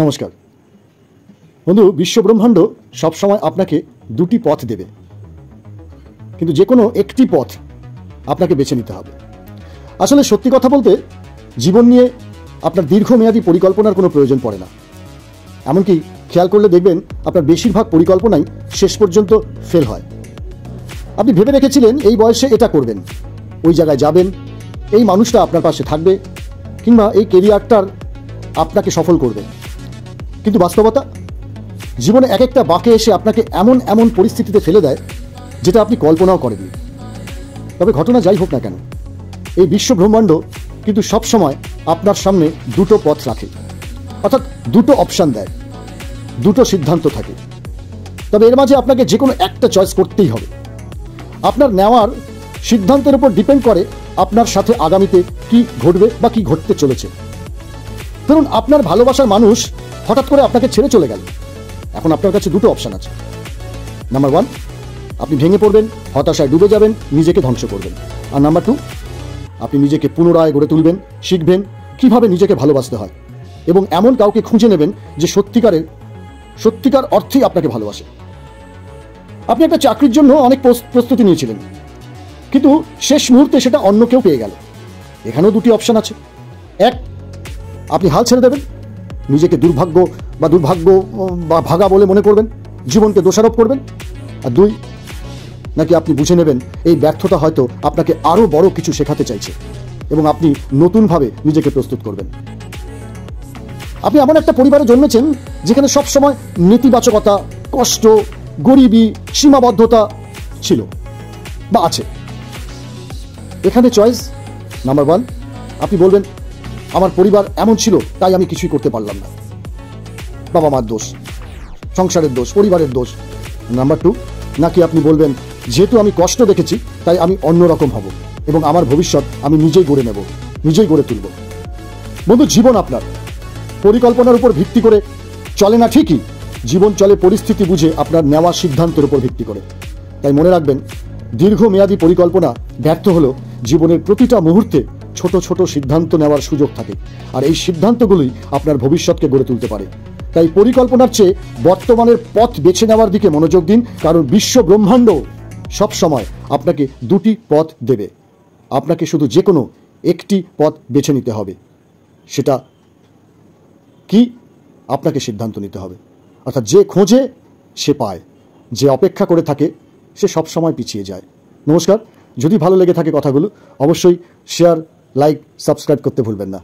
নমস্কার বন্ধু, বিশ্বব্রহ্মাণ্ড সবসময় আপনাকে দুটি পথ দেবে, কিন্তু যে কোনো একটি পথ আপনাকে বেছে নিতে হবে। আসলে সত্যি কথা বলতে জীবন নিয়ে আপনার দীর্ঘমেয়াদী পরিকল্পনার কোনো প্রয়োজন পড়ে না। এমনকি খেয়াল করলে দেখবেন আপনার বেশিরভাগ পরিকল্পনাই শেষ পর্যন্ত ফেল হয়। আপনি ভেবে রেখেছিলেন এই বয়সে এটা করবেন, ওই জায়গায় যাবেন, এই মানুষটা আপনার পাশে থাকবে, কিংবা এই কেরিয়ারটার আপনাকে সফল করবে। কিন্তু বাস্তবতা জীবনে এক একটা বাঁকে এসে আপনাকে এমন এমন পরিস্থিতিতে ফেলে দেয় যেটা আপনি কল্পনাও করেননি। তবে ঘটনা যাই হোক না কেন, এই বিশ্বব্রহ্মাণ্ড কিন্তু সবসময় আপনার সামনে দুটো পথ রাখে, অর্থাৎ দুটো অপশান দেয়, দুটো সিদ্ধান্ত থাকে। তবে এর মাঝে আপনাকে যে কোনো একটা চয়েস করতেই হবে। আপনার নেওয়ার সিদ্ধান্তের উপর ডিপেন্ড করে আপনার সাথে আগামীতে কি ঘটবে বা কি ঘটতে চলেছে। ধরুন আপনার ভালোবাসার মানুষ হঠাৎ করে আপনাকে ছেড়ে চলে গেল। এখন আপনার কাছে দুটো অপশান আছে। নাম্বার 1, আপনি ভেঙে পড়বেন, হতাশায় ডুবে যাবেন, নিজেকে ধ্বংস করবেন। আর নাম্বার 2, আপনি নিজেকে পুনরায় গড়ে তুলবেন, শিখবেন কিভাবে নিজেকে ভালোবাসতে হয়, এবং এমন কাউকে খুঁজে নেবেন যে সত্যিকার অর্থেই আপনাকে ভালোবাসে। আপনি একটা চাকরির জন্য অনেক প্রস্তুতি নিয়েছিলেন, কিন্তু শেষ মুহূর্তে সেটা অন্য কেউ পেয়ে গেল। এখানেও দুটি অপশান আছে। এক, আপনি হাল ছেড়ে দেবেন, নিজেকে দুর্ভাগ্য বা ভাগা বলে মনে করবেন, জীবনকে দোষারোপ করবেন। আর 2, নাকি আপনি বুঝে নেবেন এই ব্যর্থতা হয়তো আপনাকে আরও বড় কিছু শেখাতে চাইছে এবং আপনি নতুনভাবে নিজেকে প্রস্তুত করবেন। আপনি এমন একটা পরিবারে জন্মেছেন যেখানে সবসময় নেতিবাচকতা, কষ্ট, গরিবি, সীমাবদ্ধতা ছিল বা আছে। এখানে চয়েস নাম্বার 1, আপনি বলবেন আমার পরিবার এমন ছিল তাই আমি কিছুই করতে পারলাম না, বাবা মার দোষ, সংসারের দোষ, পরিবারের দোষ। নাম্বার 2, নাকি আপনি বলবেন যেহেতু আমি কষ্ট দেখেছি তাই আমি অন্যরকম হব এবং আমার ভবিষ্যৎ আমি নিজেই গড়ে নেব, নিজেই গড়ে তুলব। বন্ধু, জীবন আপনার পরিকল্পনার উপর ভিত্তি করে চলে না ঠিকই, জীবন চলে পরিস্থিতি বুঝে আপনার নেওয়া সিদ্ধান্তের উপর ভিত্তি করে। তাই মনে রাখবেন, দীর্ঘমেয়াদী পরিকল্পনা ব্যর্থ হলেও জীবনের প্রতিটা মুহূর্তে ছোট ছোট সিদ্ধান্ত নেওয়ার সুযোগ থাকে, আর এই সিদ্ধান্তগুলোই আপনার ভবিষ্যৎকে গড়ে তুলতে পারে। তাই পরিকল্পনার চেয়ে বর্তমানের পথ বেছে নেওয়ার দিকে মনোযোগ দিন, কারণ বিশ্ব ব্রহ্মাণ্ড সবসময় আপনাকে দুটি পথ দেবে। আপনাকে শুধু যে কোনো একটি পথ বেছে নিতে হবে। সেটা কি আপনাকে সিদ্ধান্ত নিতে হবে। অর্থাৎ যে খোঁজে সে পায়, যে অপেক্ষা করে থাকে সে সবসময় পিছিয়ে যায়। নমস্কার, যদি ভালো লেগে থাকে কথাগুলো অবশ্যই শেয়ার, লাইক, সাবস্ক্রাইব করতে ভুলবেন না।